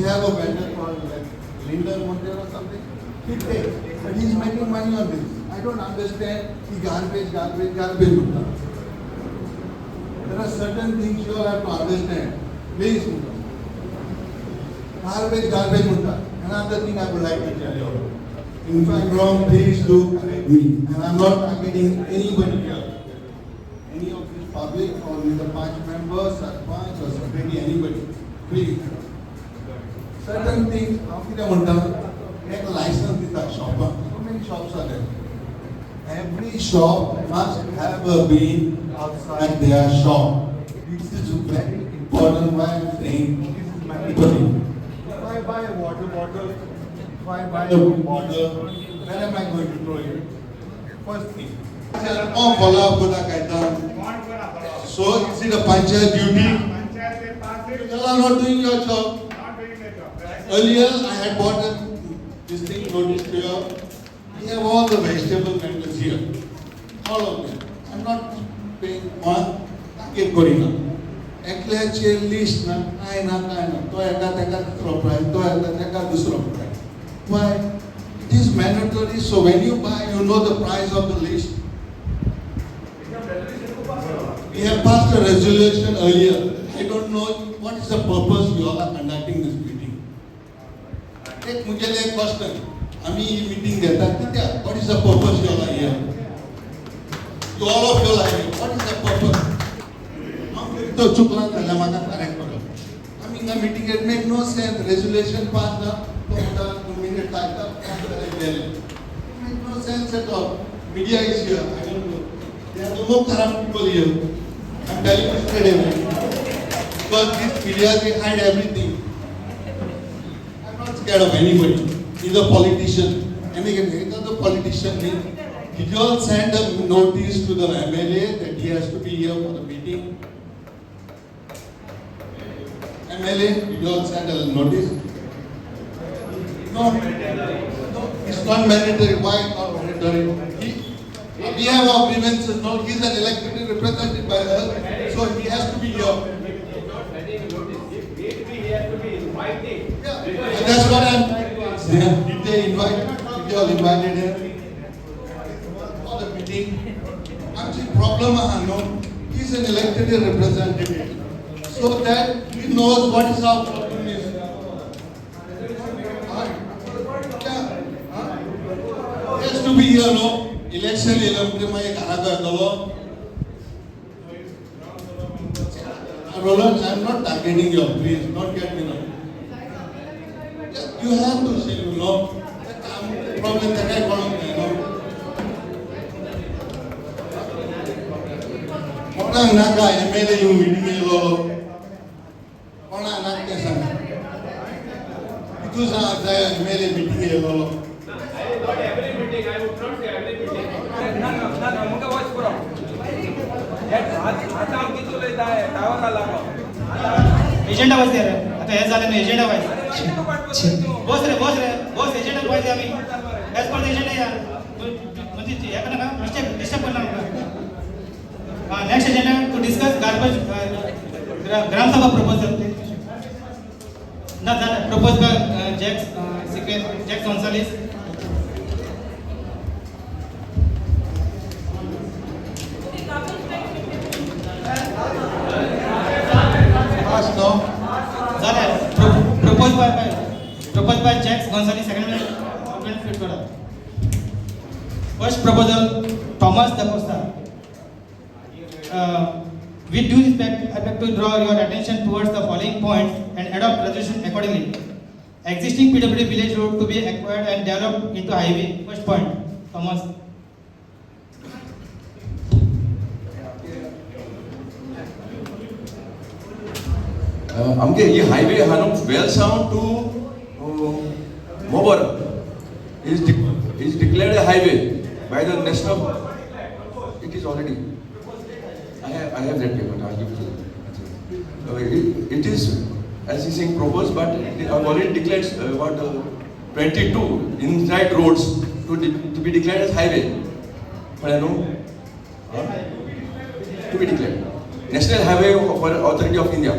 have a vendor called like Linder Monteiro or something. He takes, but he's making money on this. I don't understand the garbage. There are certain things you all have to understand. Please, garbage. Another thing I would like to tell you. If I'm wrong, please do correct me. And I'm not targeting anybody here. Any of this public or the 5 members, Sarpanch or secretary, anybody. Please. Certain things, take a license with that shop. How many shops are there? Every shop must have a bin outside their shop. This is very important why I'm saying this is mandatory. If I buy a water bottle, if I buy a bottle, where am I going to throw it? First thing. Follow up with that. So is it a panchayat duty? You are not doing your job. Earlier I had bought this thing, notice to you. We have all the vegetable vendors here. All of them. I'm not paying one. Keep going on. Actually, list na, kaya na. To eka dusro price, to eka dusro price. Why? It is mandatory. So when you buy, you know the price of the list. We have passed a resolution earlier. I don't know what is the purpose you all are conducting this meeting. Take मुझे एक question. आम्ही meeting घेतात कित्याक? What is the purpose you all are here? You all of you are here. What is the purpose? आम्ही तो चुकला झाला मला correct करो. आम्ही का meeting it make no sense. Resolution pass ना तो उधर 2 minute time make no sense at all. Media is here. I don't know. There are no corrupt people here. I'm telling you straight away. Because these media they hide everything. I'm not scared of anybody. He's a politician. And again, he's not a politician. Did you all send a notice to the MLA that he has to be here for the meeting? MLA, did you all send a notice? No. No, it's not mandatory. Why not mandatory? We have our grievances. No, he's an elected representative by us, so he has to be here. Yeah, that's what I'm trying to say. Did they invite? Did you all invited him for the meeting? I'm saying problem. No, he's an elected representative, so that he knows what is our problem is. He has to be here. No. Election Roland, I'm not targeting you, please, not get me now. You have to say, you know, problem that I want, you know. Orang naga MLA yung meeting lo. Orang anak ke sana. Itu saya MLA meeting lo. Not every meeting, I would not say every meeting. No, मुझे watch करो. आता हम किती लोग इधर है, tower का लागो. एजेंडा वाइज दे रहे हैं. आता हे झालं ना agenda wise. Boss agenda wise आम्ही. एज पर एजेंडा यार. म्हणजे हे करना का डिस्टर्ब करना होगा. Next agenda to discuss garbage gram sabha proposal. ना झालं propose by Jacques Gonsalves. Proposed by Jacques Gonzalez, second. First proposal, Thomas Da Costa. With due respect, I beg to draw your attention towards the following points and adopt resolution accordingly. Existing PWD village road to be acquired and developed into highway. First point, Thomas. आमगे ये highway हानो well sound to मोबर is declared a highway by the national. It is already. I have that paper. I give it to you. It is as is saying proposed, but I have already declared about 22 inside roads to be declared as highway. But I know to be declared National Highway Authority of India.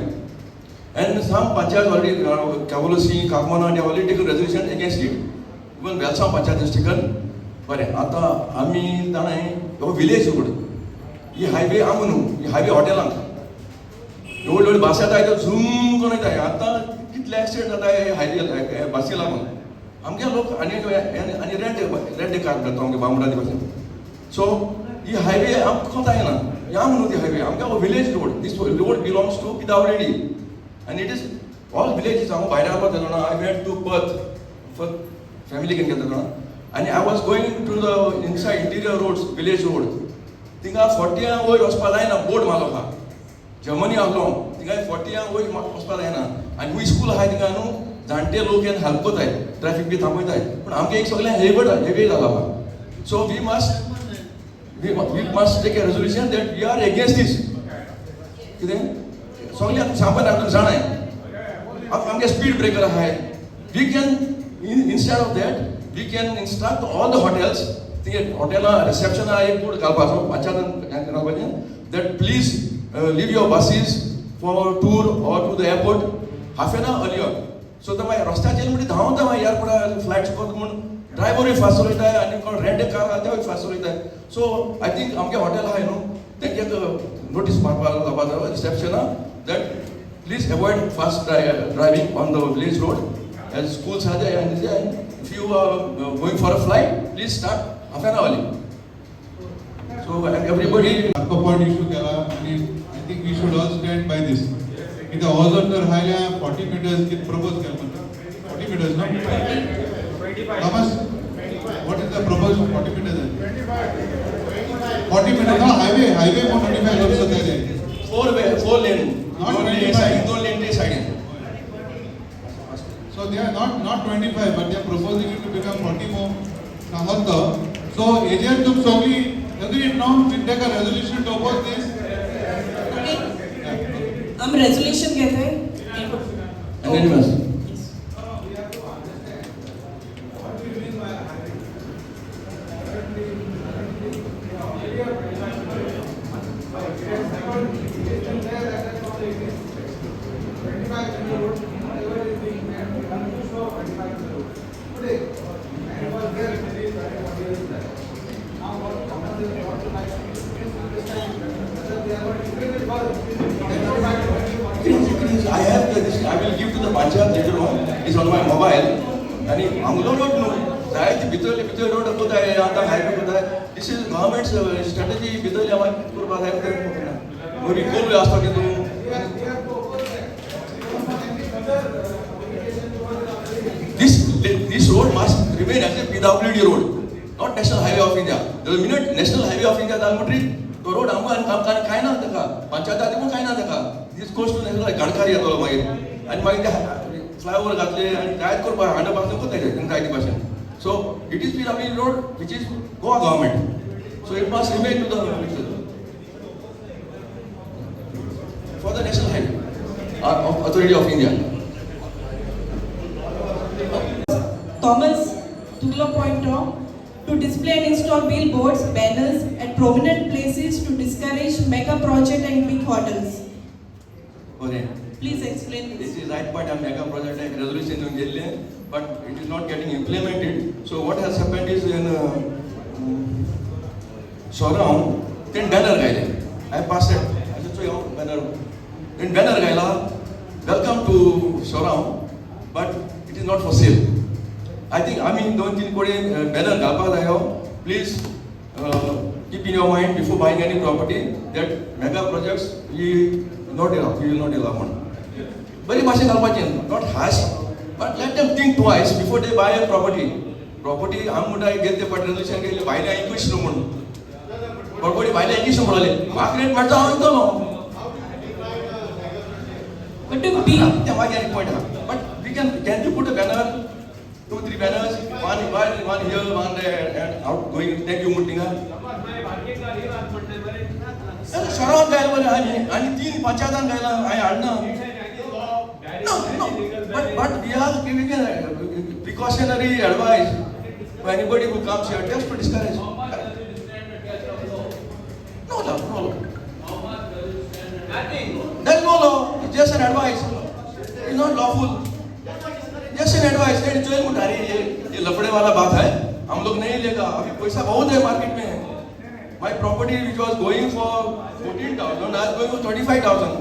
And some panchayats already, Kavolosi, Kakmana, they have already taken resolution against it. Even Valsam Panchayat has taken. But Ata, Ami, Tanai, your village road. This highway, Amunu, this highway hotel. You will bus at the Zoom, Ata, it lasted that I highway Basilam. I'm going to look and rent a car from the Bamra. So, this highway, I'm Kotayana, Yamunu, the highway, I'm going to village road. This road belongs to Pidavadi. And it is all villages. I went to Perth for family can get and I was going to the inside interior roads, village road. Tinga 40 was Palana board Malaha. Germany alone. Tinga 40 was Palana. And we school hiding Zante look and help traffic with Hamutai. But I'm getting heavy. So we must take a resolution that we are against this. So we have to speed breaker high. We can, instead of that, we can instruct all the hotels, hotel reception that please leave your buses for tour or to the airport half an hour earlier. So that my rasta jail mudi dhawan my airport flights driver will fast and rent a car fast. So I think hotel high then get the notice about reception that please avoid fast driving on the village road. As schools are there, and if you are going for a flight, please start half an hour early. So everybody. I think we should all stand by this. In the horizontal highway, 40 meters is proposed. 40 meters, no? 25. Thomas, what is the proposed 40 meters? 40 meters, no, highway 125 also there. 4 lane. Not 25. So they are not 25, but they are proposing it to become 40 more. So agent took solely agreed now we take a resolution to oppose this. हम resolution कहते हैं. Anonymous. I have this. I will give to the Panchayat later on. It's on my mobile. And if Anglo don't know, Bitul road होता है, यहाँ तक highway होता है. This is government's strategy. Bitul हमारे पूर्व है तो वो भी कोल व्यवस्था के तो. This road must remain as a PWD road, not National Highway of India. The minute National Highway of India dalmutri, the road amgan kai na taka, Panchayat adi mo kai na taka. This goes to National Gadkari atolo magir. And magir flyover gatle and kayat kor pa 100% ko tayo in 90%. So it is PWD road which is Goa government. So it must remain to the for the National Highway Authority of India. Thomas Tula Pointer to display and install billboards, banners at prominent places to discourage mega project and big hotels. Okay. Please explain this. This is right part of mega project like resolution in Delhi, but it is not getting implemented. So what has happened is in Soram, then banner gaile. I passed it. I just saw you banner. Then banner gaila, welcome to Soram, but it is not for sale. I think don't think banner galpa please keep in your mind before buying any property that mega projects we will not allow one. Very much not harsh, but let them think twice before they buy a property. Property get the resolution buy the English room. Property buy the English room. Market but we can you put a banner? 2-3 banners, one here, one there, and out going. Thank you, Mutinga. Sharon Gaila, and 3 Panchayatan Gaila, I had no. But we are giving a precautionary advice for anybody who comes here just to discourage. No. There's no law. It's just an advice. Is not lawful. Just an advice, Joel Mutari, ये लफड़े वाला बात है, हम लोग नहीं लेगा, अभी पैसा बहुत है मार्केट में। My property which was going for 14,000, now is going for 35,000.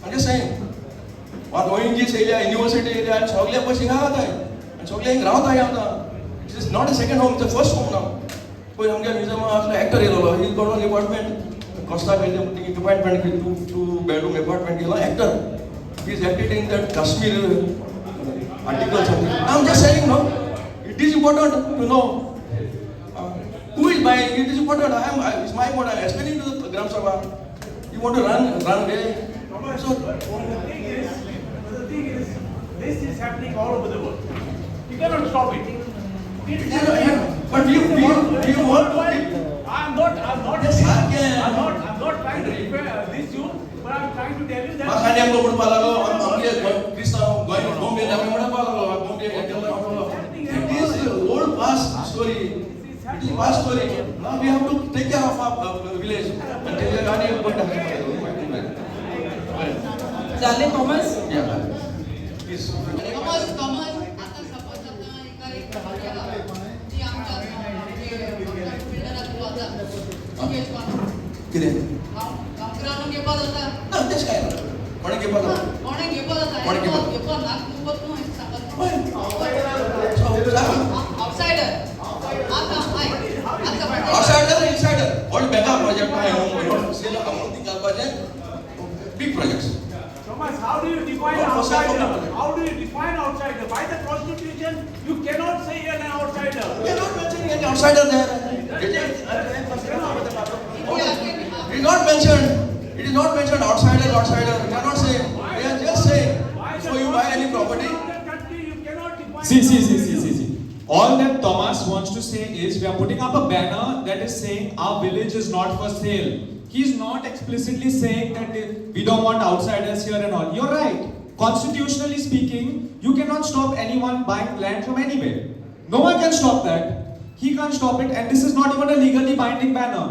I'm just saying. What ONG's area, university area, and Chogle पर सिखा आता है, and Chogle एक राउत आया होता। It is not a second home, it's a first home now. कोई हम क्या म्यूजियम में आकर एक्टर ये लोग, he's got one apartment, Costa के लिए putting apartment के two bedroom apartment ये लोग actor, he's acted in that Kashmir article something. I'm just saying no, it is important to know. Who is buying? It is important. It's my point. I'm explaining to the Gram Sabha. You want to run away. So The thing is, this is happening all over the world. You cannot stop it. but you want to keep. I'm not Yes, I can. I'm not trying to repair this you, but I'm trying to tell you that. Makanya हम लोग उड़ पाला लो, हम ये Krishna Bombay जाके उड़ पाला लो, Bombay के लिए हम लोग. It is the old past story. It is past story. Now we have to take care of our village. And take care of our झाले थॉमस? Yeah. Please. कमर्स आता सपोज आता एक ती आमच्या बिल्डर थ्रू आता किती? कामगारांना घेपात आता तेच काय? कोणी घेपात? कोणे घेपात आता कोणी घेपात? घेपात नाक मुबत नो सांगत आउटसाइडर आता Outsider, insider. All mega project I am sale amount the budget big projects. Thomas, how do you define Not for sale outsider? for How do you define outsider? By the constitution, you cannot say an outsider. We are not mentioning any outsider there. It is not mentioned. It is not mentioned outsider. We are not saying. We are just saying. So you buy any property. Country, you cannot define. See. All that Thomas wants to say is we are putting up a banner that is saying our village is not for sale. He's not explicitly saying that we don't want outsiders here and all. You're right. Constitutionally speaking, you cannot stop anyone buying land from anywhere. No one can stop that. He can't stop it, and this is not even a legally binding banner.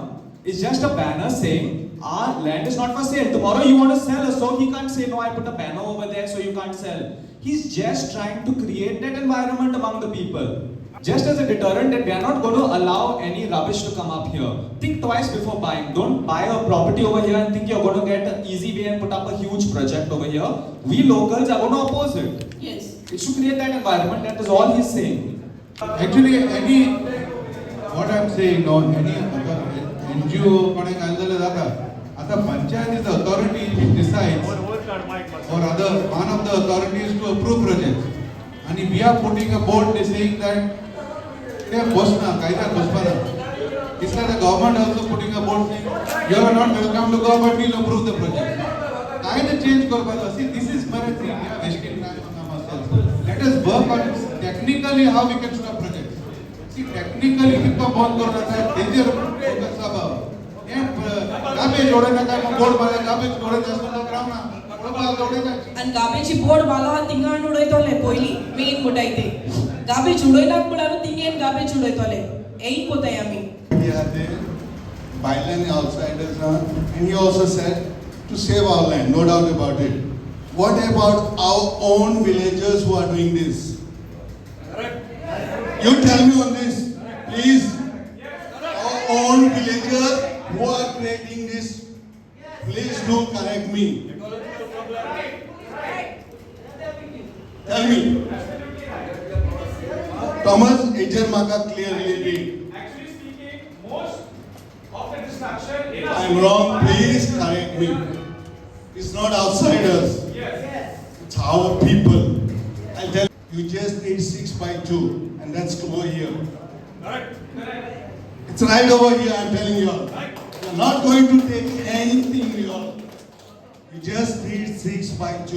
It's just a banner saying our land is not for sale. Tomorrow you want to sell us, so he can't say no, I put a banner over there so you can't sell. He's just trying to create that environment among the people. Just as a deterrent that we are not going to allow any rubbish to come up here. Think twice before buying. Don't buy a property over here and think you're going to get an easy way and put up a huge project over here. We locals are going to oppose it. Yes. It's to create that environment, that is all he's saying. Actually, what I'm saying, no, any NGO कोणे काढलेलं जाता. आता panchayat is the authority which decides, or other one of the authorities to approve projects. And we are putting a board saying that they are bosna, kaida bospana. It's like the government also putting a board saying you are not welcome to go, but we'll approve the project. Kind of change korba. See, this is merit. We are wasting time on ourselves. Let us work on technically how we can stop projects. See, technically कितना बंद करना है, danger होगा सब. ये garbage जोड़े ना काय बोर्ड वाला गाबेज जोड़े ना सुना करावना. बोर्ड जोड़े ना. आणि गाबेची बोर्ड वाला तिंगाण उडयतले पयली मेन मुटायते गाबेज उडयलाक म्हळ्यार तिंगेन गाबेज उडयतले एई कोताय आमी. We are there, violent outsiders are, and he also said to save our land, no doubt about it. What about our own villagers who are doing this? You tell me on this, please. Our own villagers who are creating this, please do correct me. Tell me. Thomas Ejer Maka clearly did. Actually speaking, most of the destruction in I'm wrong, please correct me. It's not outsiders, Yes. it's our people. I'll tell you, you just need 6x2, and that's over here. Correct. It's right over here, I'm telling you all. You're not going to take anything, you all. You just need 6x2.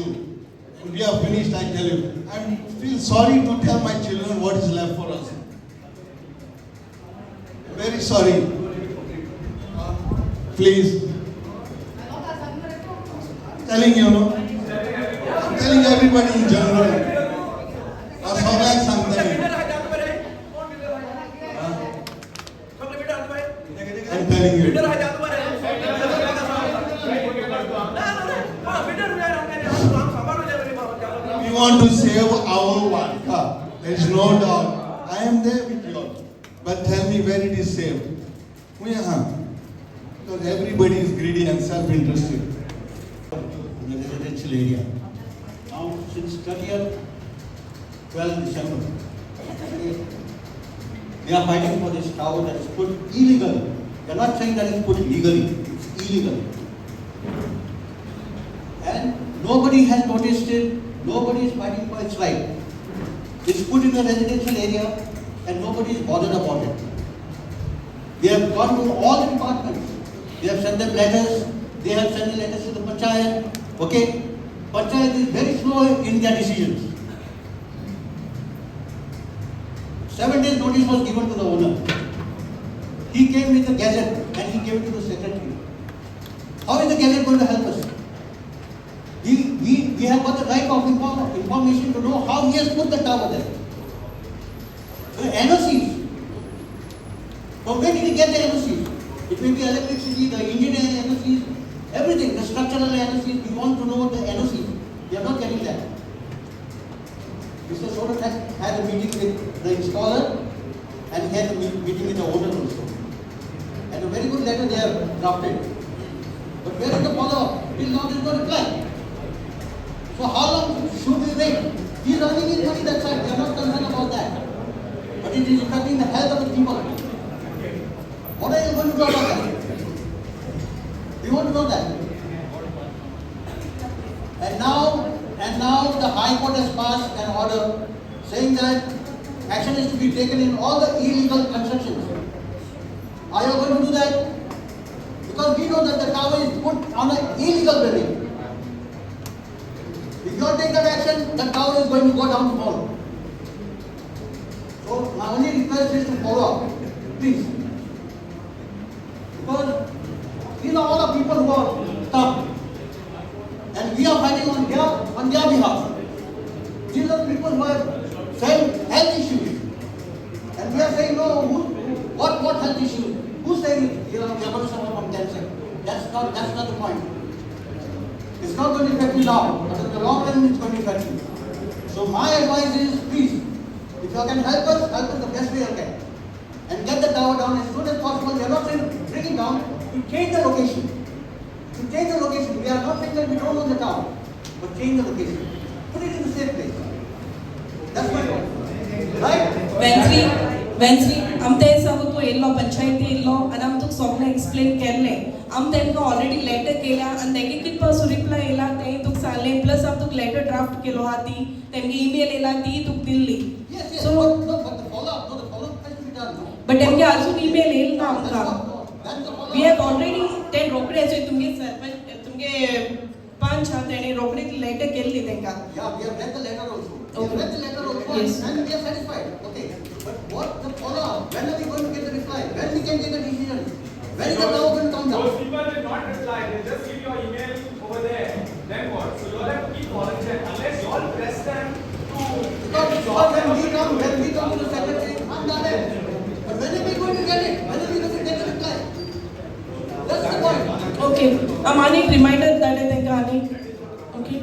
And we are finished, I tell you. I feel sorry to tell my children what is left for us. Very sorry. Please. Telling you, no? I'm telling everybody in general. सगळ्यांक सांगता मी. I'm telling you. We There is no doubt. I am there with you all. But tell me where it is saved. Because everybody is greedy and self-interested. In the residential area. Now, since 30th, 12 December, they are fighting for this tower that is put illegally. They are not saying that it's put legally, it's illegal. And nobody has noticed it, nobody is fighting for its right. It's put in a residential area and nobody is bothered about it. We have gone to all the departments. We have sent them letters, they have sent the letters to the Panchayat. Okay? Panchayat is very slow in their decisions. 7 days notice was given to the owner. He came with the gazette and he gave it to the secretary. How is the gazette going to help us? We have got the right of information to know how he has put the tower there. The NOCs. From where did he get the NOCs? It may be electricity, the engineering NOCs, everything, the structural NOCs. We want to know the NOCs. We are not getting that. Mr. Sorat had a meeting with the installer and he had a meeting with the owner also. And a very good letter they have drafted. But where is the follow-up? Till now there is no reply. So how long should we wait? He is earning his money, that's right. We are not concerned about that. But it is affecting the health of the people. What are you going to do about that? We want to know that. And now the High Court has passed an order saying that action is to be taken in all the illegal constructions. Are you going to do that? Because we know that the tower is put on an illegal building. If you don't take that action, the tower is going to go down tomorrow. So my only request is to follow up, please. Because these are all the people who are come. And we are fighting on their behalf. These are the people who have same health issues. And we are saying, no, what health issues? Who's saying it? We are going to suffer from cancer. That's not the point. It's not going to affect you now, but in the long run it's going to affect you. So my advice is, please, if you can help us the best way you can. And get the tower down as soon as possible. We are not saying to bring it down, to change the location. To change the location. We are not saying that we don't own the tower, but change the location. Put it in the safe place. That's my point. Right? Wednesday, Amte सब तो yellow पंचायती yellow आणि आम तुक सगळे explain केले आम तेंका already letter केला आणि तेगे कित पासून रिप्लाय येला ते तुक सांगले प्लस आम तुक लेटर ड्राफ्ट केलो हा ती तेमगे ईमेल येला ती तुक दिल्ली Yes, so but the follow-up has to be done. But तेमगे अजून ईमेल येल ना आमका वी हैव ऑलरेडी ते रोकडे जे तुमगे सरपंच तुमगे पंच हा तेने रोकडे लेटर केली तेंका Yeah, we have read the letter also. We Okay. have read the letter also Yes. and we are satisfied. Okay. But what the follow-up? When are we going to get the reply? When we can take a decision? When is the tower going to come Those down? people will not reply, they just give your email over there. Then what? So you all have to keep monitoring unless you all press them to. Because when we come to the secretary, I'm done it. But when are we going to get it? When are we going to get the reply? That's the point. Okay आम आनी एक reminder Dhade तेंका आनी okay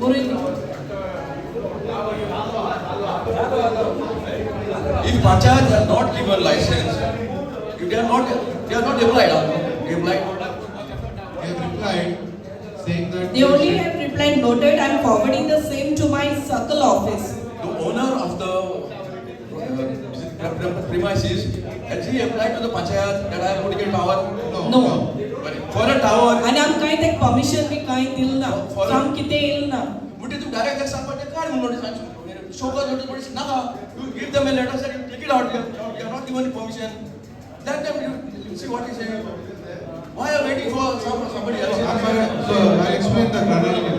बरोबर If Panchayat has not given license, if they are not applied, they applied. They have replied saying that They only have replied noted. I am forwarding the same to my circle office. The owner of the premises, has he applied to the Panchayat that I am putting a tower? No. But for a tower, आणि आम कांय ते permission B कांय दिल ना काम कितें L ना would you direct that somebody can't notice? Show us notice, Naga, you give them a letter, say, take it out, you are not given permission. Let them you see what he saying. Why are you waiting for somebody else? So I'll explain the chronology.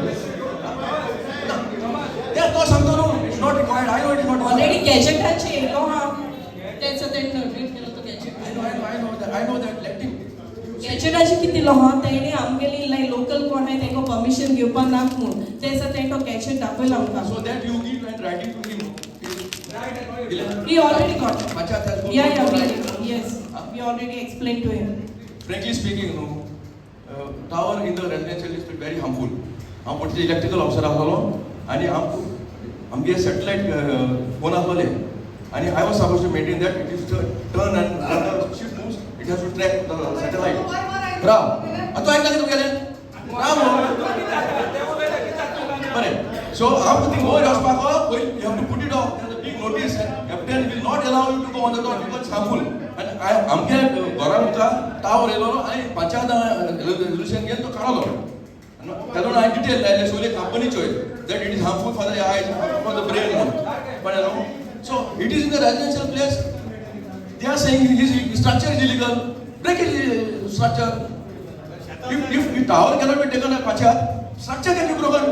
There are no Santanu, it's not required. I know it is not required. Already गॅजेटाचे येलो हा त्याचं ते read केलं तो gazette I know that. Let him. गॅजेटाचे किती लो हा तेणे आमगेली लाय लोकल कोण आहे तेंको परमिशन घेवपा नाक म्हूण तेचं तेंको गॅजेट दाखयला आमकां So that you give and writing to him. He already got it. Panchayat has Yes, we already explained to him. Frankly speaking, tower in the residential is very harmful. हम पडचे electrical officer आसलो आणि आमकां आमगे satellite phone आसलोले आणि I was suppose to maintain that it is turn and shift moves it has to track the satellite राव आतां आयकला तुगेलें राव बरें सो हांव थिंक वयर वचपाक पयलीं you have to put it off there is a big notice captain will not allow you to go on the top because harmful आनी आमगे घरा मुखार टावर येयलो आनी पंचायत रेजोल्युशन घेवन तो काडलो तातूंत हांवें डिटेल लायले सगळे कंपनीच्यो that it is harmful for the eyes for the brain म्हणून कळ्ळें न्हू so it is in the residential place they are saying his structure is illegal break is structure if tower cannot be taken at Panchayat, structure can be broken.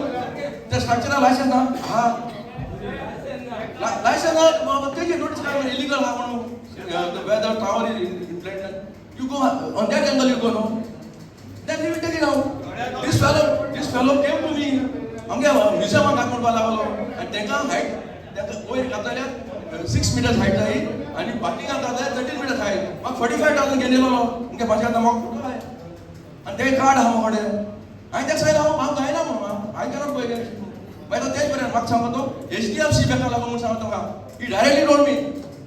The structural license na, license na, take a notice that illegal where the tower is implanted. You go on that angle, you go no. Then you will take it out. This fellow came to me. हमगे museum में नाकून वाला वालो and देखा height, देखा वो कहता है 6 meters height है आणि parking का कहता है 13 meters height. मग 45,000 घेने लो उनके पंचायत नमक and they card how hard I just say now I'm going I cannot go against by the day but what samato HDFC beka lagu samato ka he directly told me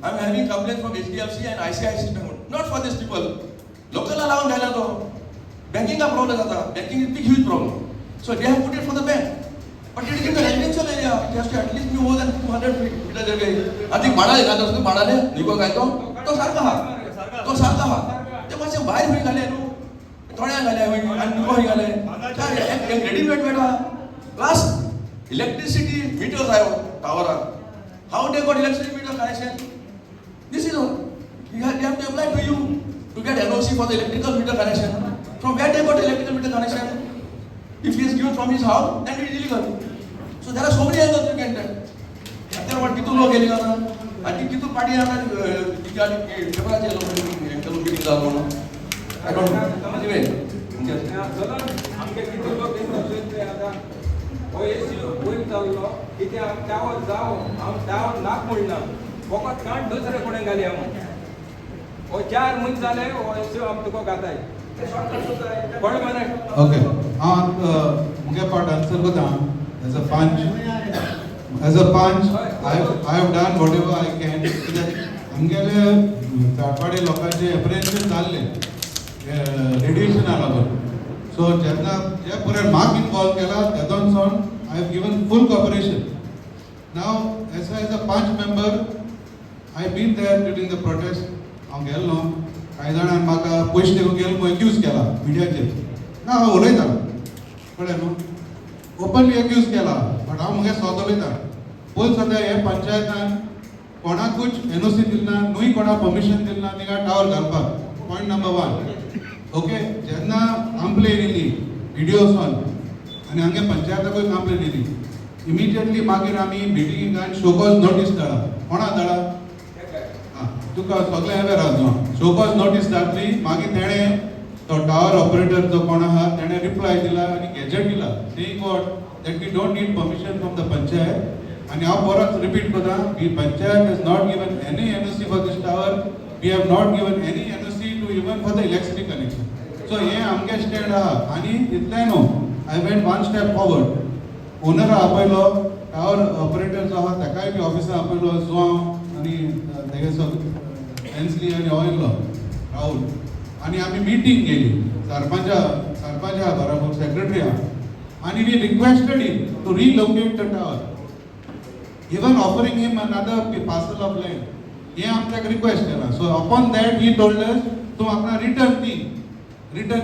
I'm having complaints from HDFC and ICICI bank not for these people local allowance dhala to banking ka problem jata banking is big huge problem so they have put it for the bank but it is in the residential area it has to at least be more than 200 meters away I think bada dekha to bada le niko kai to sarka ha te pache bahar hui gale no थोड्या घाल्या आणि नको घाले काय एक readymade मेळटा plus electricity meters आयो टावरार how they got electricity meter connection this is you have to apply to you to get NOC for the electrical meter connection from where they got electrical meter connection if he is given from his house then it is illegal so there are so many angles you can take आता वाट कितू लोक गेली ना आणि कितू party आना तिकाली पेपराचे लोक मीटिंग झालो म्हणून I don't know. Anyway, आमगे किती लोक येतात आता ओएससी वयर चाललो कित्याक टावर जाव हांव टावर नाक म्हणना फकत कांट दुसरे कोणे घाली हांव ओ 4 महीने जाले ओएससी आम तुका घाताय कोण माने Okay. मुगे part answer करता as a punch I have done whatever I can आमगेले ताडपाडे लोकांचे apprehension जाल्ले रेडिएशन आला पण सो जेन्ना जे पर्यंत म्हाका इन्वॉल्व केला तेदोन सोन I have given full cooperation नाव as a panch member I been there during the protest हांव गेल्लो कांय जाणांनी म्हाका पयशे दिवंक गेलो म्हूण एक्यूज केला मिडियाचेर ना हांव उलयता कळ्ळें न्हू ओपनली एक्यूज केला बट हांव मुगे सोद उलयता पळय सद्या हे पंचायतान कोणाकूच एनओसी दिलना न्हूय कोणा परमिशन दिलना थिंगा टावर घालपाक पॉयंट नंबर 1 ओके जेन्ना कंप्लेन येयली व्हिडिओसान आनी हांगे पंचायताकूय कंप्लेन येयली इमिजिएटली मागीर आमी मिटिंगान शोकॉज नोटीस धाडा कोणा धाडा तुका सगळे हांवें रावलो शोकॉज नोटीस धाडली मागीर तेणें तो टावर ऑपरेटर जो कोण आहा तेणें रिप्लाय दिला आनी गॅजेट दिला saying what that we don't need permission from the panchayat आनी हांव परत रिपीट करता we panchayat has not given any NOC for this tower we have not given any NOC to even for the electricity connection so हे आमगे stand आहा आनी इतलें न्हू I went 1 step forward owner आपयलो टावर ऑपरेटर जो आहा ताकाय बी ऑफिसान आपयलो जो हांव आनी तेगे एन्सली आनी ऑयल्लो राहुल आनी आमी मिटींग केली सरपंच आहा बरोबर सेक्रेटरी आहा आनी we requested him to relocate the tower even offering him another parcel of land हे आमकां रिक्वेस्ट केला so upon that he told us तूं म्हाका रिटर्न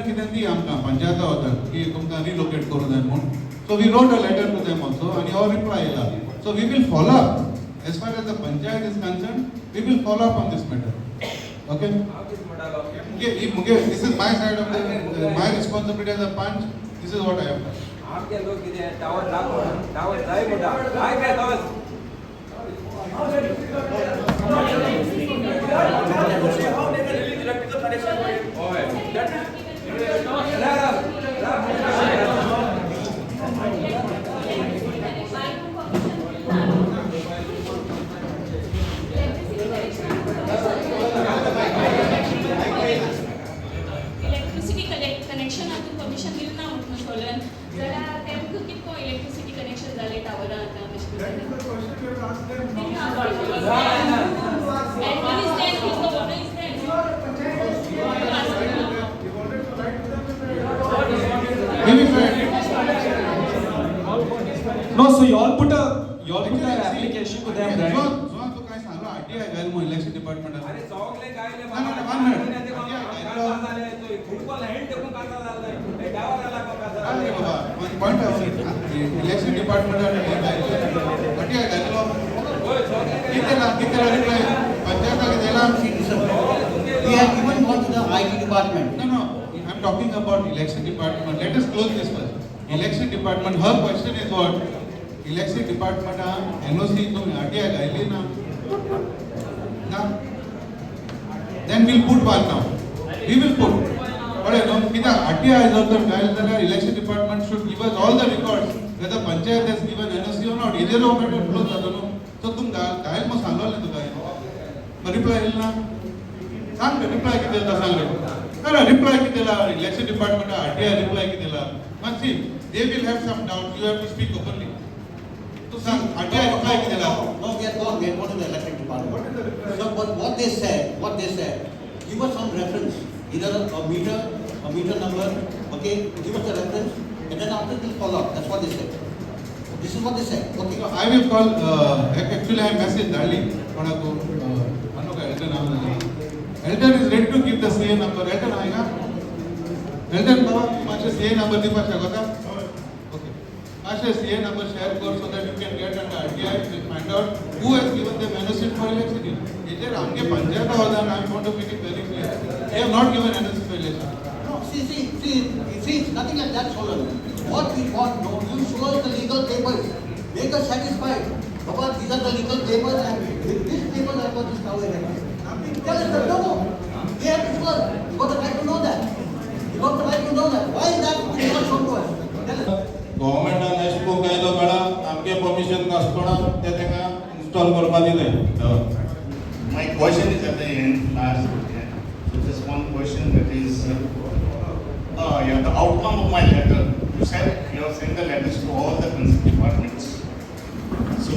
कितें दी आमकां पंचायता वतात की तुमकां रिलोकेट करूं जाय म्हूण so we wrote a letter to them also आनी हो रिप्लाय येयला so we will follow up as far as the panchayat is concern we will follow up on this matter okay मुगे this is my side of the my responsibility as a panch this is what I have done आमगे लोक कितें tower नाक tower जाय म्हणटा काय काय tower electricity connection हातून परमिशन दिलें ना म्हणून सोलन जाल्यार तेमकां कितको इलेक्ट्रिसिटी कनेक्शन जालें टावरां आतां Elder is there, if the owner is there. Maybe fair. No, so you all put an application to them, right? Zone तो काय सांगलो RTI गायल मग इलेक्शन डिपार्टमेंट अरे चौगले गायले नाही, नाही, one minute. ते RTI गायलो. काका झाले तो फुटबॉल हँड टेकून काका झालाय ते डावाला काका अरे झालाय बाबा पॉइंट आहे इलेक्शन डिपार्टमेंट RTI गायलो होय चौगले किती रिप्लाय पंचायत दिला We have even gone to the IT department. No, I'm talking about election department. Let us close this first. Election department, her question is what? Election department NOC तुम्ही RTI गायली ना? Then we'll put one now. We will put. But you know, किती RTI जर तर गायल तर election department should give us all the records whether panchayat has given NOC or not. इधर वो matter close जातो ना. So तुम गायल मग सांगलो ना तो गायल. मग reply येईल ना? सांग रिप्लाय किती दिला सांग रे अरे रिप्लाय किती दिला इलेक्शन डिपार्टमेंट RTI रिप्लाय किती दिला मग see they will have some doubt you have to speak openly तो सांग RTI रिप्लाय किती दिला No, we have gone to the election department. So what they said, give us some reference, either a meter number, okay, give us a reference, and then after we'll follow up. That's what they said. This is what they said. Okay. So I will call actually I message डाली कोणाको मानो का Elder नाम है Elder is ready to give the CA number Elder आएगा Elder बाबा माझे CA number Deepa शकता okay माझे CA number share कर so that you can get an RTI and find out who has given them NOC for election इधर हमके पंचायत होता है I want to make it very clear they have not given NOC for election No, see, it's nothing like that, Solon. What we want, no, you show us the legal papers, make us satisfied. Baba, these are the legal papers, and with these papers I got this cow erected. Tell us that, no, we have to show us. You got the right to know that. You got the right to know that. Why is that not shown to us? Tell us. गव्हर्नमेंटान अशें करून काय तो madam आमगे permission नासतना ते तेका install करपा दिले My question is at the end, last. So just one question that is, the outcome of my letter. You said you have sent the letters to all the concerned departments. So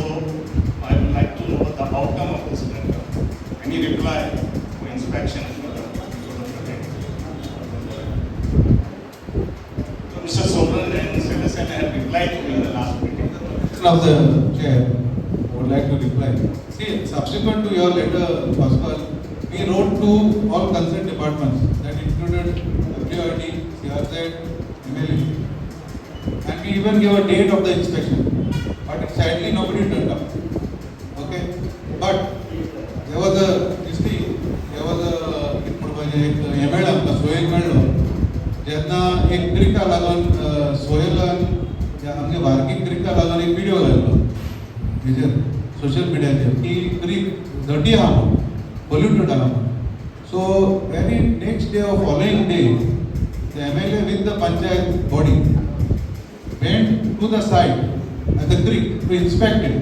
I would like to know the outcome of this letter. Any reply for inspection for the project. So Mr. Sobran and Citizen have replied to me in the last meeting. of the chair, I would like to reply. See, subsequent to your letter, Pascal, we wrote to all concerned departments that included WIT, CRZ, MLA, and we even gave a date of the inspection. But sadly, nobody turned up. Okay, but there was a ML आमकां soil मेळ्ळो जेन्ना एक क्रिका लागून सोयलान आमगे वार्गीक क्रिका लागून एक video घाल्लो हेजेर सोशल मिडियाचेर की क्रीक डर्टी आहा म्हणून पोल्युटेड आहा म्हणून so very next day of following day the MLA with the panchayat body went to the site at the creek to inspect it.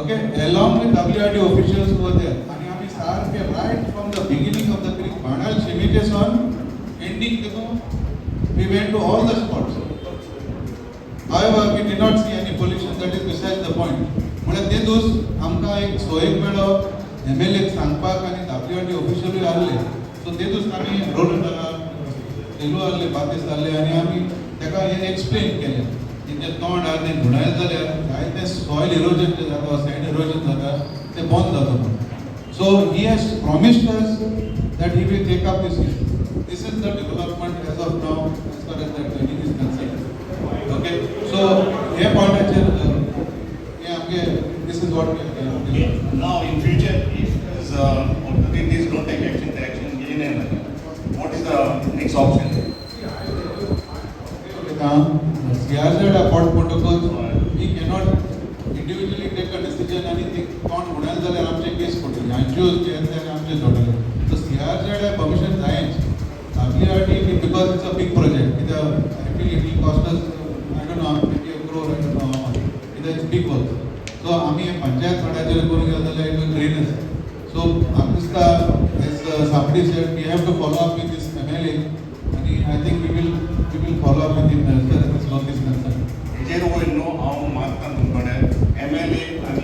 Okay, along with WRD officials who were there. And we started right from the beginning of the creek. Banal Shemites on ending, we went to all the spots. However, we did not see any pollution. That is besides the point. But ते दिवस आमकां एक सोयेक मेळ्ळो MLA सांगपाक आनी WRD ऑफिशियलूय आसले. सो ते दिवस आमी रोड तेलू आसले बातेस जाल्ले आनी आमी ताका हें एक्सप्लेन केलें की तें तोंड आहा तें घुणायल जाल्यार जायतें सॉयल इरोजन जें जाता सॅड इरोजन जाता तें बंद जाता म्हणून. So he has promised us that he will take up this issue. This is the development as of now as far as that training is concerned. Okay, so हे पॉइंटाचेर हे आमगे this is what we have done. Now in future, if these authorities don't take action, the action gain and what is the next option? CRZ apart protocols, we cannot individually take a decision and think कोण म्हणाल जाल्यार आमचे case पडटली हांच्यो जे आसा आमचे जोडले. So CRZ permission जायच. WRT because it's a big project. I feel it will cost us I don't know maybe a crore I don't know how much. It's big work. So आम्ही पंचायत वाड्याचेर करून गेले जाल्यार it will drain us. So Amrista, as somebody said, we have to follow up with this MLA. And I think we will follow up with him as far as this work is concerned. Here we know how Martha MLA and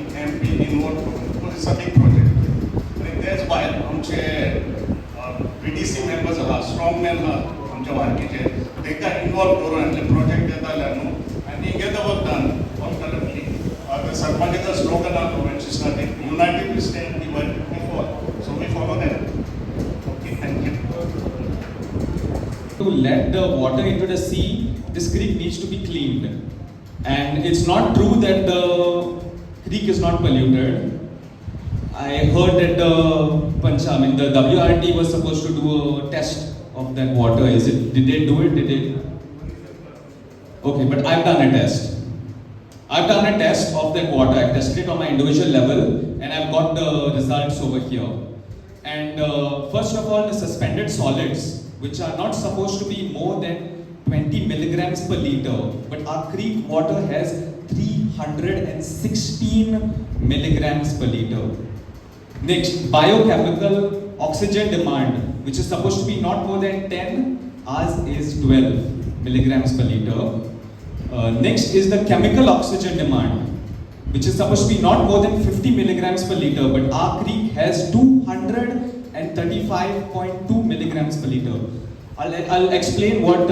स्ट्रॉंगमॅन आहात आमच्या वारकीचे ताका involve करून आमचे project येताले न्हू आनी get about done confidently सरपंचाचा slogan आहा when she started united we stand divided we fall so we follow that okay thank you To let the water into the sea, this creek needs to be cleaned. And it's not true that the creek is not polluted. I heard that the WRT was supposed to do a test of that water. Did they do it? Did they? Okay, but I've done a test. I've done a test of that water. I've tested it on my individual level and I've got the results over here. And first of all, the suspended solids, which are not supposed to be more than 20 milligrams per liter, but our creek water has 316 milligrams per liter. Next, biochemical oxygen demand, which is supposed to be not more than 10, ours is 12 milligrams per liter. Next is the chemical oxygen demand, which is supposed to be not more than 50 milligrams per liter, but our creek has 235.2 milligrams per liter. I'll explain what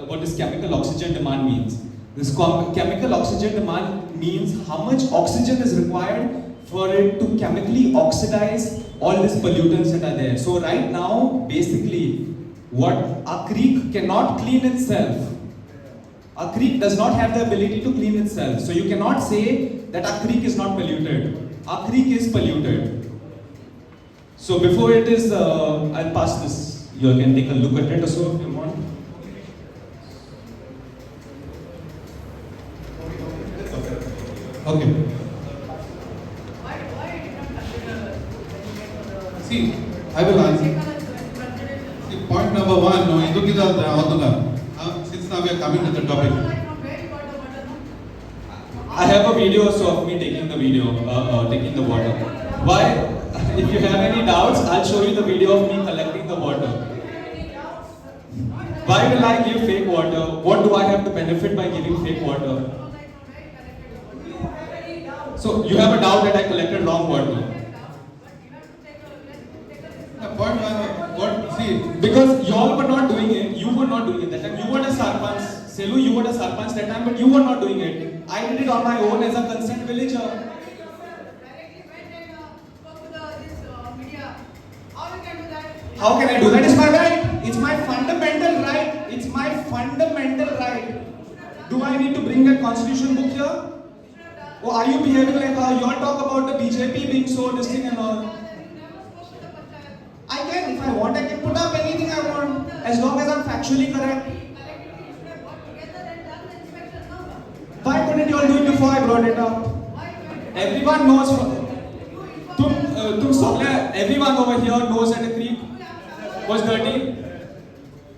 what this chemical oxygen demand means. This chemical oxygen demand means how much oxygen is required for it to chemically oxidize all these pollutants that are there. So right now, basically, what our creek cannot clean itself. Our creek does not have the ability to clean itself. So you cannot say that our creek is not polluted. Our creek is polluted. So before it is, I'll pass this. You can take a look at it also if you want. Okay. See, I will answer. See, point number one, no, since now we are coming to the topic. I have a video also of me taking the taking the water. Why? If you have any doubts, I'll show you the video of me collecting the water. Why will I give fake water? What do I have to benefit by giving fake water? So you have a doubt that I collected wrong water. Point one, what, see, Because y'all were not doing it, you were not doing it that time. You were the sarpanch, Selu, you were the sarpanch that time, but you were not doing it. I did it on my own as a concerned villager. How can I do that? It's my right. It's my fundamental right. It's my fundamental right. Do I need to bring that constitution book here? Or are you behaving like how y'all talk about the BJP being so distinct and all? I can, if I want, I can put up anything I want, as long as I'm factually correct. Why couldn't you all do it before I brought it up? Everyone knows. Everyone over here knows that the creek was dirty.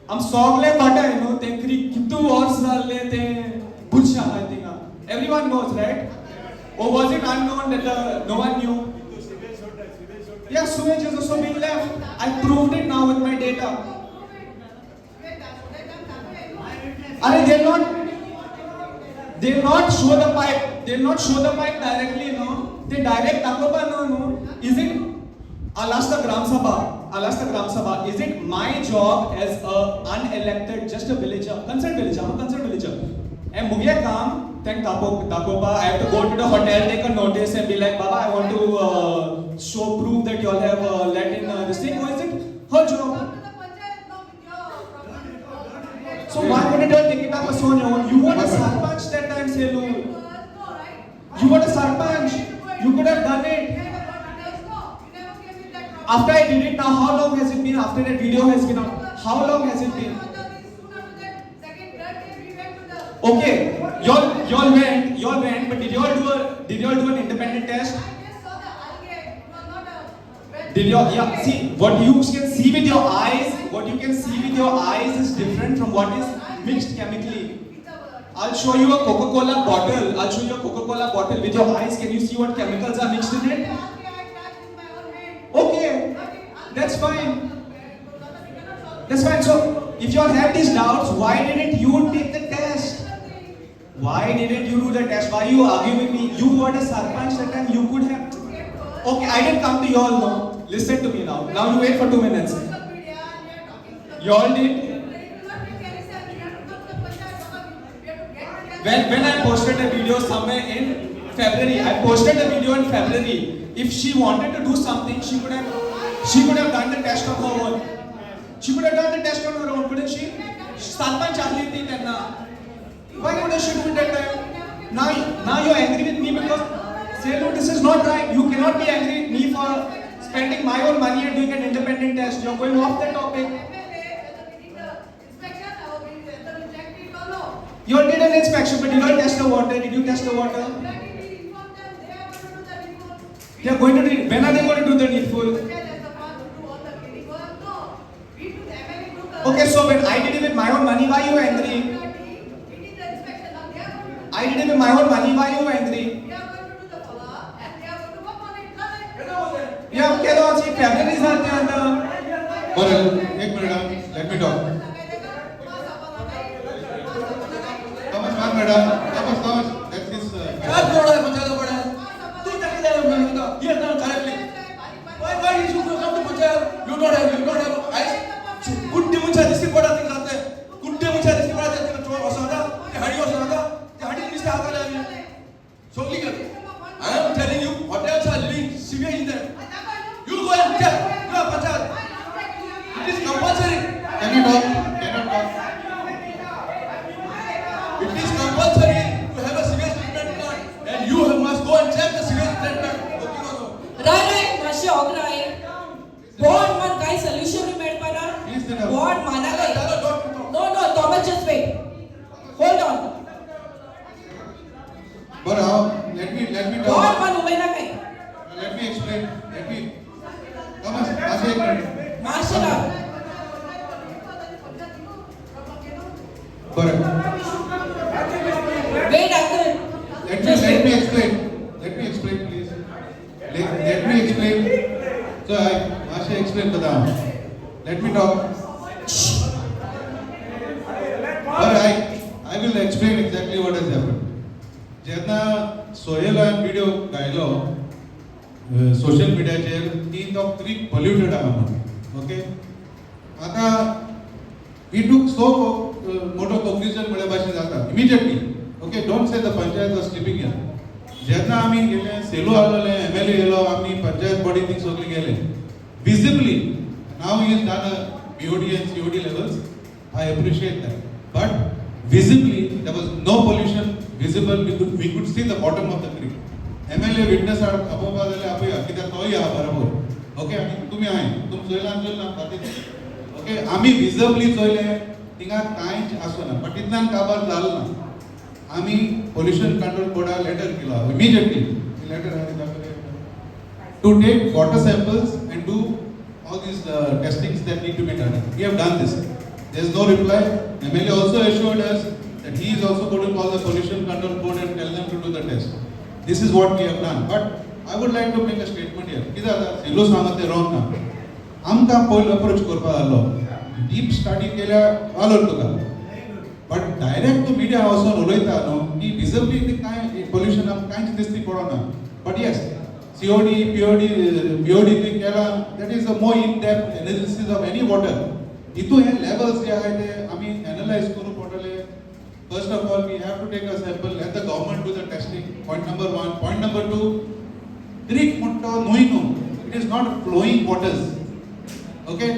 I'm sorry, but I know the creek kittu hours lete bursha hatinga. Everyone knows, right? Or was it unknown that no one knew? Yeah, sewage is also being left. I proved it now with my data. They'll not show the pipe. They'll not show the pipe directly, no. They direct Takoba, no. Is it? I'll ask the Gram Sabha. Is it my job as a unelected, just a villager, concerned villager? I'm a concerned villager. And Mugia Kam, thank Takoba. I have to go to the hotel, take a notice, and be like, Baba, I want to show proof that you all have let in this thing. Or is it her job? So why wouldn't you take it up as on your own? You were the sarpanch that time, Selu. You were the sarpanch. You could have done it. After I did it now, how long has it been? After that video has been out, how long has it been? Okay, y'all went, but did y'all do an independent test? Did y'all, yeah, see, what you can see with your eyes is different from what is mixed chemically. I'll show you a Coca-Cola bottle with your eyes. Can you see what chemicals are mixed in it? Okay, that's fine. So, if you all have these doubts, why didn't you take the test? Why didn't you do the test? Why you argue with me? You were the sarpanch that time. You could have. Okay, I didn't come to you all now. Listen to me now. Now you wait for 2 minutes. You all did. When I posted a video somewhere in February, I posted a video in February. If she wanted to do something, she could have done the test on her own. She could have done the test on her own, couldn't she? Sarpanch चाहली थी त्यांना. Why couldn't she do it that time? Now you're angry with me because say no, this is not right. You cannot be angry with me for spending my own money and doing an independent test. You're going off the topic. You all did an inspection, but you don't test the water. Did you test the water? They are going to do. When are they going to do the needful? Okay, so when I did it with my own money, why are you angry? I did it with my own money, why are you angry? Yeah, okay, no, see, February is not there. एक minute, let me talk. Thomas, madam, Thomas, that's his. क्या बोल रहा है पंचायत बड़ा है? तू तक ले रहा है ये ना correctly. Why you should come to panchayat? You don't have eyes. कुट्टे मुझे दिसती पड़ा थी जाते. कुट्टे मुझे दिसती पड़ा जाते. तो वसादा, ये हड़ी वसादा, ये हड़ी निस्ते आकर जाए. So legal. I am telling you, hotels are living severe in there. You go and check. You are panchayat. It is compulsory. Can you talk? Cannot talk. It is compulsory to have a sewage treatment plant, and you must go and check the sewage treatment. Right, मासे ऑग्रा आहे. Board मन काय solution नाही मिळत पाना. Please sit down. Board माना काय? No, Thomas, just wait. Hold on. But how? Let me board talk. मन उभे ना काय? Let me explain. Thomas, मासे एक मिनिट. माशेला. बरं. Wait, Uncle. Let me explain. Let me explain, please. Let me explain. So I explain bata. Let me talk. But I will explain exactly what has happened. जेन्ना सोहेलान video गायलो social mediaचेर ती तो creek polluted आहा म्हणून. Okay? आता we took so मोठो conclusion म्हळ्या भाशेन जाता immediately. Okay, don't say the panchayat was sleeping here. जेन्ना आमी गेले सेलो आसलेले MLA येलो आमी पंचायत बॉडी थिंग सगळे गेले visibly. Now he has done a BOD and COD levels. I appreciate that. But visibly there was no pollution visible. We could see the bottom of the creek. MLA witness are अपोपा जाले आपया कित्याक तोय आहा बरोबर. Okay, आणि तुम्ही आहे तुम सोयलान जोलना बातेच. Okay, आमी visibly चोयले थिंगा कांयच आसना. पण तितल्यान काबार जाल ना. आमी pollution control board letter केला immediately. Letter to take water samples and do all these testings that need to be done. We have done this. There is no reply. MLA also assured us that he is also going to call the pollution control board and tell them to do the test. This is what we have done. But I would like to make a statement here. किधर था? सिलो सांगते wrong ना. आमकां पहिले approach करपा आलो. Deep study केल्या वालोर तुका. But direct to media वचून उलयता न्हू की visibly ती कांय pollution आमकां कांयच दिसती पडना. But yes, COD, BOD ती केला. That is a more in-depth analysis of any water. इतू hey levels जे आहे ते आम्ही analyze करू पडले. First of all, we have to take a sample. Let the government do the testing. Point number 1. Point number 2. Creek mutta noinu. It is not flowing waters. Okay.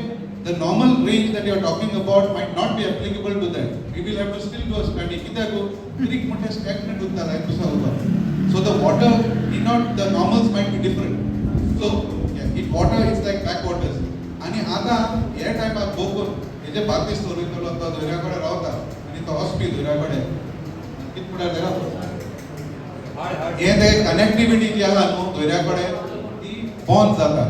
The normal range that you are talking about might not be applicable to that. We will have to still do a study. Kitako creek mutta stagnant hota hai kusa hota. So the water, the normals might be different. So yeah, it water is like backwaters. आणि आता या टाइमात बघून हे जे बाकी story केलो तो दोऱ्याकडे रावता आणि तो hospital दोऱ्याकडे कितपुडा जरा हे ते कनेक्टिविटी जी आहा न्हू दोऱ्याकडे ती बॉन्ड जाता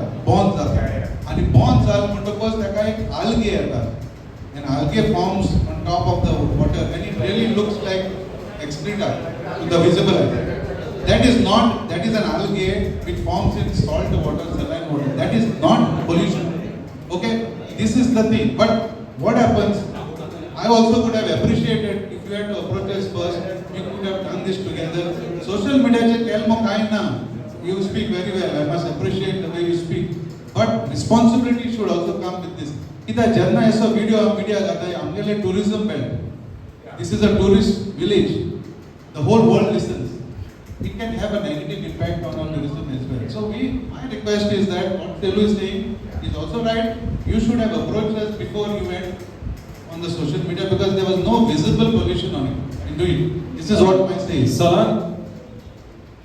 आणि बॉन्ड जाल म्हणटकच ताका एक algae येता and algae forms on top of the water and it really looks like excreta to the visible eye. That is an algae which forms in salt water, saline water. That is not pollution. Okay, this is the thing. But what happens? I also could have appreciated if you had to approach us first. We could have done this together. Social media che kelmo kain na. You speak very well. I must appreciate the way you speak. But responsibility should also come with this. कित्याक जेन्ना असो video media घाताय आमगेले tourism belt, this is a tourist village, the whole world listens, it can have a negative impact on our tourism as well. So my request is that what Selu is saying is also right. You should have approached us before you went on the social media because there was no visible pollution on it. In doing, this is what my say is. Salan,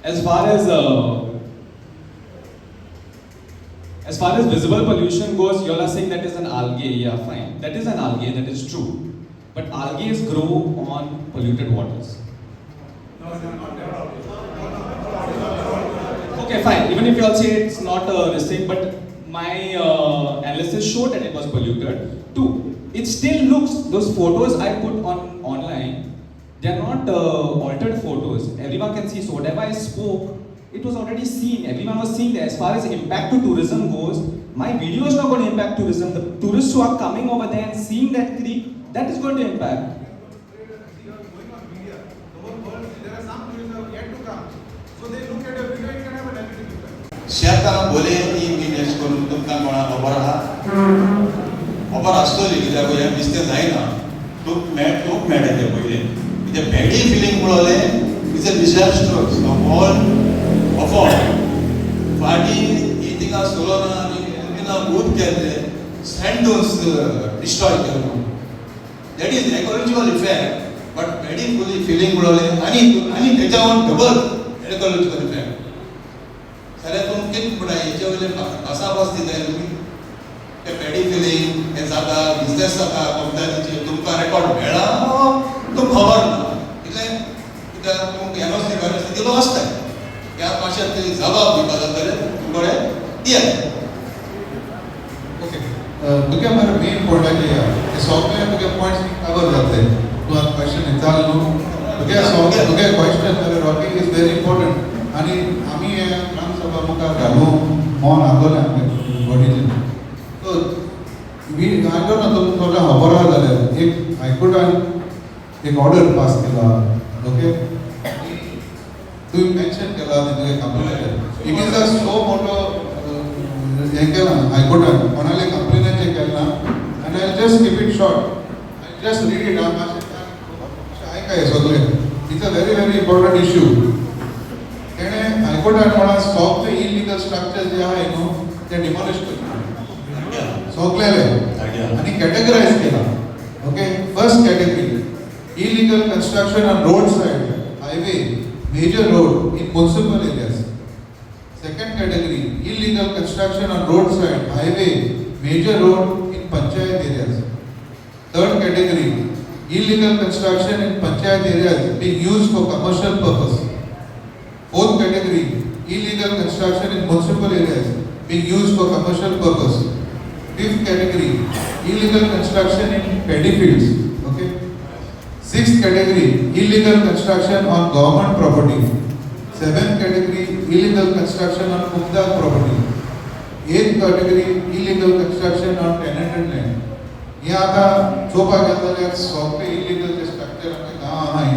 as far as visible pollution goes, you all are saying that is an algae. Yeah, fine. That is an algae. That is true. But algae grow on polluted waters. Okay, fine. Even if you all say it's not this thing, but my analysis showed that it was polluted. Two, it still looks, those photos I put online, they are not altered photos. Everyone can see. So whatever I spoke, it was already seen. Everyone was seeing that. As far as impact to tourism goes, my video is not going to impact tourism. The tourists who are coming over there and seeing that creek, that is going to impact. शेतां बोले ती manage करून तुमकां कोणाक खबर आहा? खबर आसतली कित्याक हें दिसतें जायना. तूप मेळटा पयलें कितें बॅडी फिलींग पळोवलें is a disaster of all. फाटीं ही थिंगा सोलोना आनी एल्पिना बोथ केल्ले सँडून्स डिस्ट्रॉय केलो. That is ecological effect. But paddy filling पळोवलें आनी तेच्या डबल इकोलॉजिकल इफेक्ट. जाल्यार तुमकां कितें म्हणटा हेचे वयले भासाभास दिताय तुमी ते पॅडी फिलींग हें जाता बिजनेस जाता कंपनीचे तुमकां रेकॉर्ड मेळ्ळा तुमकां खबर ना कितलें कित्याक तुमकां एनओसी बेनओसी दिलो आसता. ह्या मातशें तरी जबाब दिवपा जाता जाल्यार तुमकडे दियात. ओके, तुगे मरे मेन पॉयंटाचेर या ते सगळे तुगे पॉयंट्स कवर जातले. तूं आतां क्वेश्चन विचारलो न्हू, तुगे क्वेश्चन मरे रॉकिंग इज व्हेरी इम्पॉर्टंट. आनी आमी हे ग्रामसभा मुखार घालूंक मोन आसलोलें आमगे बॉडीचें. सो आय डोंट नो तुमकां सगळ्यांक खबर आहा जाल्यार एक हायकोर्टान एक ऑर्डर पास केला. ओके, तुवें मेन्शन केला तुगे कंप्लेनाचेर. इट इज अ सो मोटो हें केलां हायकोर्टान, कोणाले कंप्लेनाचें केलां. आनी I just keep it short. I just read it. मातशें आयकाय हें सगळें. It's a very very important issue. तेणें हायकोर्टान म्हणा सगळे इलिगल स्ट्रक्चर जे आहाय न्हू ते डिमॉलिश करता सगळेले आनी कॅटेगरायज केला. Okay, first category illegal construction on road side highway major road in municipal areas. Second category illegal construction on road side highway major road in panchayat areas. Third category illegal construction in panchayat areas being used for commercial purpose. Fourth category, illegal construction in municipal areas being used for commercial purpose. Fifth category, illegal construction in paddy fields. Okay. Sixth category, illegal construction on government property. Seventh category, illegal construction on Mukdar property. Eighth category, illegal construction on tenanted land. हे आता चोपा गेल्यार सगळे illegal जे structure आमच्या गांवां आहाय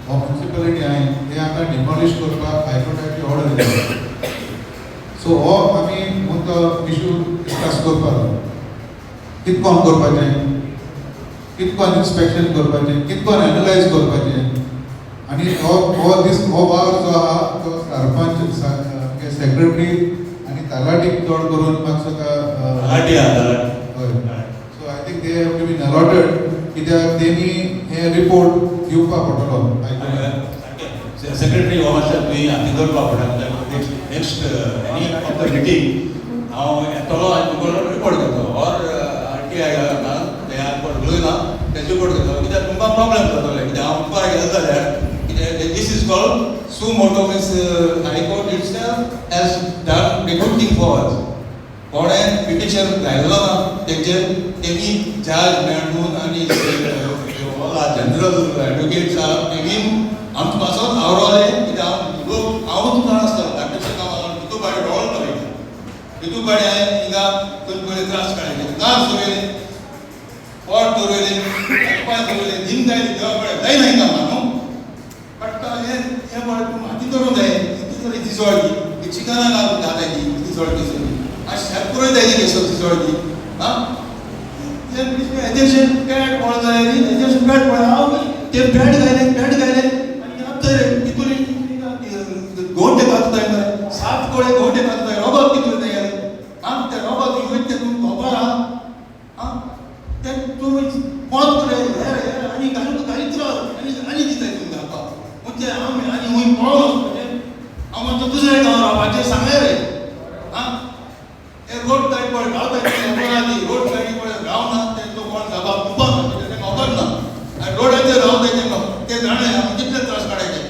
municipality आहाय ते आता demolish करपाक हायकोर्टाची ऑर्डर दिल्या. सो हो आमी मुद्दो इश्यू डिस्कस करपाक कितकोन करपाचें, कितकोन इन्स्पेक्शन करपाचें, कितकोन एनालायज करपाचें. आनी हो वावर जो आहा तो सरपंच सेक्रेटरी आनी तलाटीक चड करून म्हाका सगळा they have to be allotted कित्याक तेमी हे रिपोर्ट दिवपाक पडटलो. सेक्रेटरी हो मातशें तुवें हाती करपाक पडटा. Next any of the meeting हांव येतलो आनी तुका रिपोर्ट घेतलो ऑर RTI घालना ते रिपोर्ट उलयना तेजो रिपोर्ट घेतलो कित्याक तुमकां प्रॉब्लेम जातले. कित्याक हांव मुखार गेलो जाल्यार कित्याक this is called suo motu means high court itself has done the good thing for us. कोणें पिटिशन घायलो ना तेजेर तेमी जज मेळून आनी जनरल एडवोकेट्स आहा तेमी आमचे पासून आवरले कित्याक हांव तुका आसता धाकटेशें कामां तितू भायर रोल पळयता तितू भायर हांवें हिंगा खंय पयलीं त्रास काडले नाक दवरले पोट दवरले पांय दवरले दिन जाय देवा पळय जायना हिंगा न्हू पडटा हें पळय तूं हाती धरूंक जाय ती जोड चिकना घालून घालाय ती जोड अशें हेल्प करूं जाय ती केसो ती जोड ती आं एजेंशन पॅड पळय जाय एजेंशन पॅड पळय हांव ते पॅड घायले आनी आतां तितून गोंटे घालताय मरे 7 कोळे गोंटे घालताय रोबोट कितून तयार आम ते रोबोट यूज ते तुम खबर हा ते तुमी कोण करे आनी घालीत राव आनी दिताय तुमकां घालपाक म्हणजे आनी हूंय पळोवं हांव म्हणटा दुसरे गांव रावपाचें सांगय रे हा ते रोड काय पळय गांवताय रोड गाडी पळय गांव ना ते तो कोण जाबा खबर ना आनी रोडाचेर रावताय ते जाणाय आमी कितले त्रास काडयाचे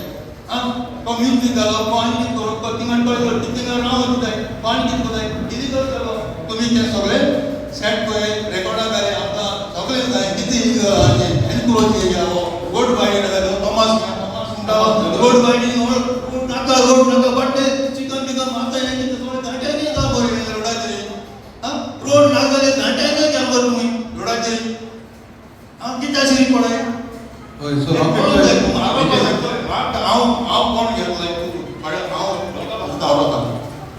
हा तो म्युजीक घालप पाणी कितें करप तिंगा टॉयलेट तिंगा रावप कितें पाणी कितें कोताय कितें करप तुमी ते सगळे सेट पळय रेकॉर्डार घाले आमकां सगळे जाय कितें एनक्लोज एरिया रोड बायडीन घालो तोमास रोड बायडीन नाका बट चिकन बिकन मारता हे कितें सगळे घांट्यानी जा बरें रोडाचेर हा रोड ना जाल्यार घांट्यानी घ्या बरें तुमी रोडाचेर हा कितें आशिल्ली पळय हय सो हांव कोण घेतलंय हांव धांवता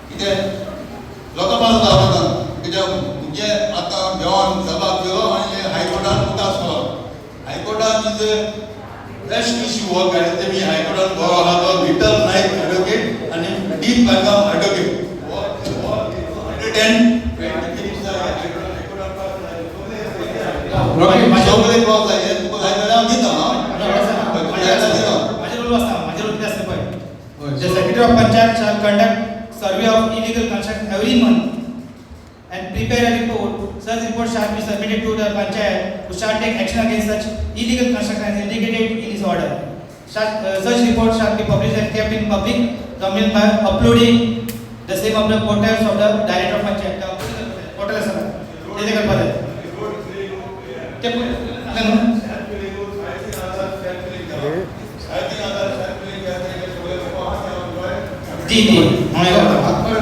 कितें लोकां पास धांवता कित्याक म्हणजे आतां देवान जबाब दिलो आनी हायकोर्टान मुखार सरलो हायकोर्टान इज बेस्ट इश्यू वर्क आनी तेमी हायकोर्टान बरो आहा तो विठ्ठल नायक एडवोकेट आनी डीप बांदगांव एडवोकेट सगळे क्रॉस जाय हे तुका जाय जाल्यार हांव दिता माझे रोल कितें आसता पळय The Secretary of Panchayat shall conduct survey of illegal construction every month and prepare a report. Such report shall be submitted to the Panchayat, who shall take action against such illegal construction as indicated in his order. Such report shall be published and kept in public domain by uploading the same of the portals of the Director of Panchayat. Portal is sir. ते करपा जाय.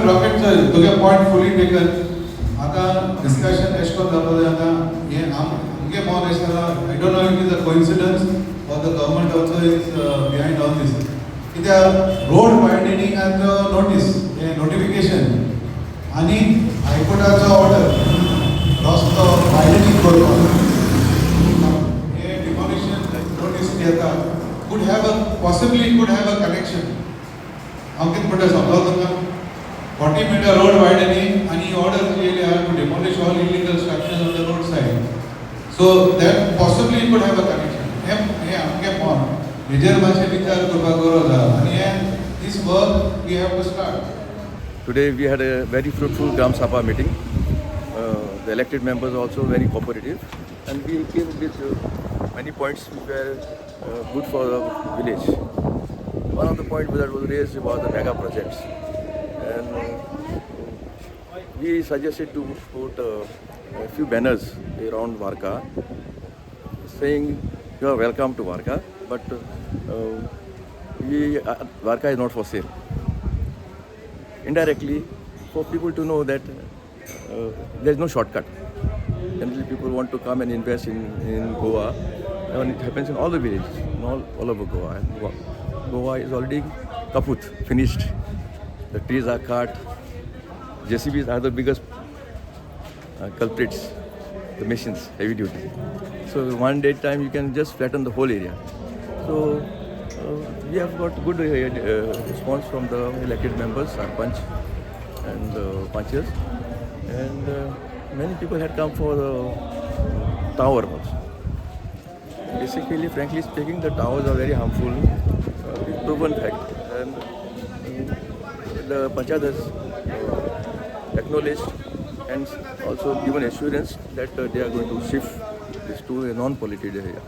Rocket तुगे point fully taken आता discussion एश कोन जाता आता हे आमगे मॉन एश करा I don't know it is a coincidence or the government also is behind all this कित्या road widening and the notice हे नोटिफिकेशन आनी हायकोर्टाचो ऑर्डर रस्तो वायडनिंग करपाक हे डिमोलिशन नोटीस येता could have a possibly could have a connection. How can put a sample 40 meter road widening and he orders really have to demolish all illegal structures on the roadside. So that possibly could have a connection. Hey, amke mon. Major base vichar korba goroza. And this work we have to start. Today we had a very fruitful Gram Sabha meeting. The elected members also very cooperative, and we came with many points which were good for the village. One of the points that was raised was the mega projects, and we suggested to put a few banners around Varka saying you are welcome to Varka, but Varka is not for sale. Indirectly, for people to know that there is no shortcut. Generally, people want to come and invest in Goa, and it happens in all the villages, all over Goa. And Goa is already kaput, finished. The trees are cut. JCBs are the biggest culprits, the machines, heavy duty. So one day time you can just flatten the whole area. So we have got good response from the elected members, Sarpanch and Panchayats, and many people had come for the tower also. Basically, frankly speaking, the towers are very harmful. It's proven fact, and the Panchayat has acknowledged and also given assurance that they are going to shift this to a non-polluted area.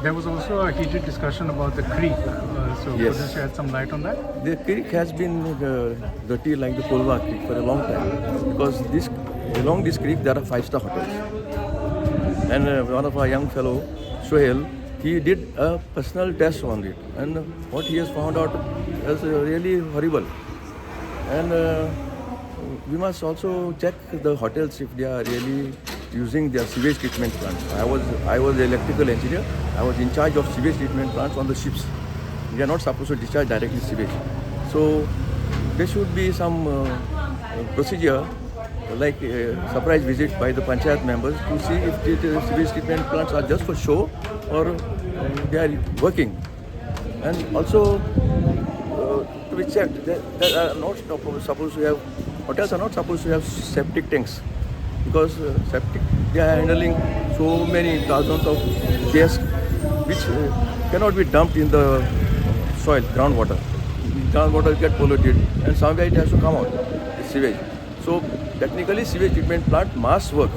There was also a heated discussion about the creek. So Yes. could you shed some light on that? The creek has been dirty like the Kolva Creek for a long time, because along this creek there are 5-star hotels. And one of our young fellow, Shohel, he did a personal test on it, and what he has found out is really horrible. And we must also check the hotels if they are really using their sewage treatment plants. I was an electrical engineer. I was in charge of sewage treatment plants on the ships. They are not supposed to discharge directly sewage. So there should be some procedure surprise visit by the panchayat members to see if the sewage treatment plants are just for show or they are working. And also to be checked that are not supposed to have, hotels are not supposed to have septic tanks, because septic, they are handling so many thousands of gas which cannot be dumped in the soil, groundwater. Groundwater get polluted and somewhere it has to come out, the sewage. So technically sewage treatment plant must work,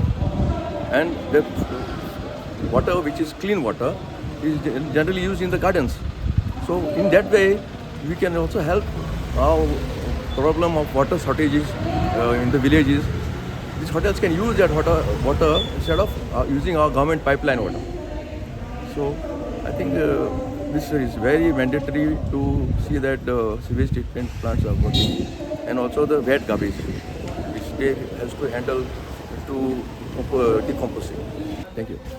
and the water which is clean water is generally used in the gardens. So in that way we can also help our problem of water shortages in the villages. These hotels can use that water instead of using our government pipeline water. So I think this is very mandatory to see that the sewage treatment plants are working, and also the wet garbage which they has to handle to decomposing. Thank you.